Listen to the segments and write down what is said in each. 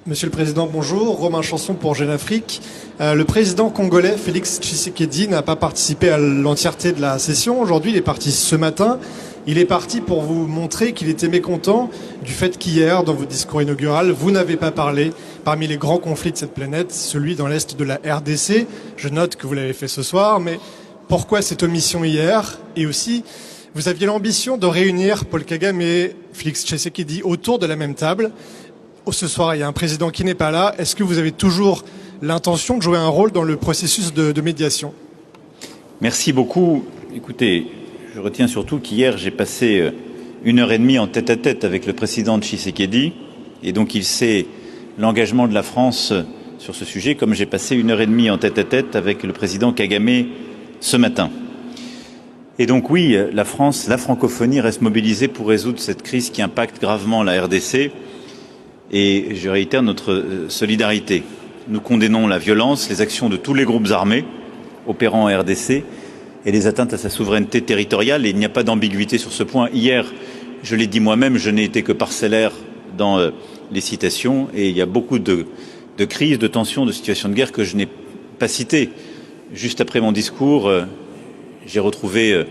Monsieur le Président, bonjour. Romain Chanson pour Jeune Afrique. Le président congolais Félix Tshisekedi n'a pas participé à l'entièreté de la session. Aujourd'hui, il est parti ce matin. Il est parti pour vous montrer qu'il était mécontent du fait qu'hier, dans votre discours inaugural, vous n'avez pas parlé parmi les grands conflits de cette planète, celui dans l'Est de la RDC. Je note que vous l'avez fait ce soir, mais pourquoi cette omission hier? Et aussi, vous aviez l'ambition de réunir Paul Kagame et Félix Tshisekedi autour de la même table. Ce soir, il y a un président qui n'est pas là. Est-ce que vous avez toujours l'intention de jouer un rôle dans le processus de médiation? Merci beaucoup. Écoutez, je retiens surtout qu'hier, j'ai passé 1h30 en tête-à-tête avec le président Tshisekedi. Et donc, il sait l'engagement de la France sur ce sujet, comme j'ai passé 1h30 en tête-à-tête avec le président Kagame ce matin. Et donc, oui, la France, la francophonie reste mobilisée pour résoudre cette crise qui impacte gravement la RDC. Et je réitère notre solidarité. Nous condamnons la violence, les actions de tous les groupes armés opérant en RDC et les atteintes à sa souveraineté territoriale. Et il n'y a pas d'ambiguïté sur ce point. Hier, je l'ai dit moi-même, je n'ai été que parcellaire dans les citations. Et il y a beaucoup de crises, de tensions, de situations de guerre que je n'ai pas citées. Juste après mon discours, j'ai retrouvé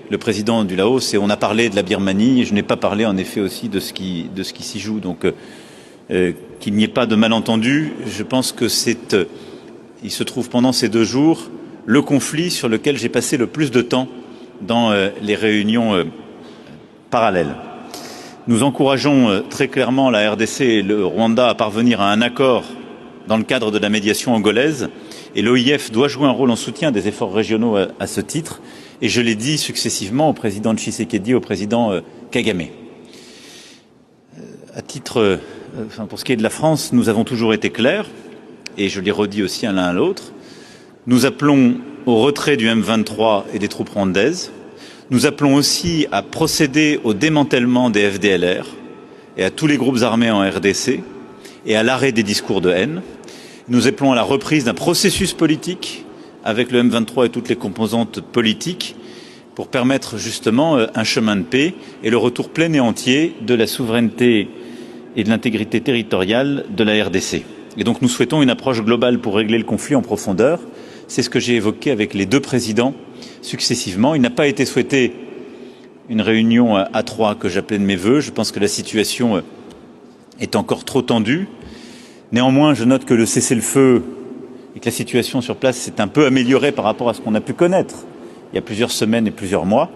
le président du Laos et on a parlé de la Birmanie. Et je n'ai pas parlé en effet aussi de ce qui s'y joue. Donc, qu'il n'y ait pas de malentendu, je pense que il se trouve pendant ces 2 jours le conflit sur lequel j'ai passé le plus de temps dans les réunions parallèles. Nous encourageons très clairement la RDC et le Rwanda à parvenir à un accord dans le cadre de la médiation angolaise et l'OIF doit jouer un rôle en soutien des efforts régionaux à ce titre et je l'ai dit successivement au président Tshisekedi, au président Kagame. À titre pour ce qui est de la France, nous avons toujours été clairs, et je l'ai redit aussi à l'un à l'autre. Nous appelons au retrait du M23 et des troupes rwandaises. Nous appelons aussi à procéder au démantèlement des FDLR et à tous les groupes armés en RDC et à l'arrêt des discours de haine. Nous appelons à la reprise d'un processus politique avec le M23 et toutes les composantes politiques pour permettre justement un chemin de paix et le retour plein et entier de la souveraineté et de l'intégrité territoriale de la RDC. Et donc nous souhaitons une approche globale pour régler le conflit en profondeur. C'est ce que j'ai évoqué avec les 2 présidents successivement. Il n'a pas été souhaité une réunion à 3 que j'appelais de mes vœux. Je pense que la situation est encore trop tendue. Néanmoins, je note que le cessez-le-feu et que la situation sur place s'est un peu améliorée par rapport à ce qu'on a pu connaître il y a plusieurs semaines et plusieurs mois.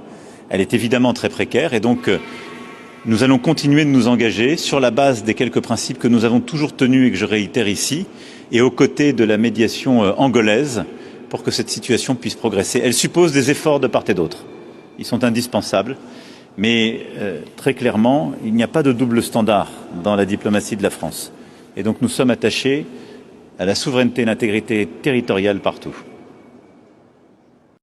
Elle est évidemment très précaire et donc nous allons continuer de nous engager sur la base des quelques principes que nous avons toujours tenus et que je réitère ici, et aux côtés de la médiation angolaise pour que cette situation puisse progresser. Elle suppose des efforts de part et d'autre. Ils sont indispensables, mais très clairement, il n'y a pas de double standard dans la diplomatie de la France. Et donc nous sommes attachés à la souveraineté et l'intégrité territoriale partout.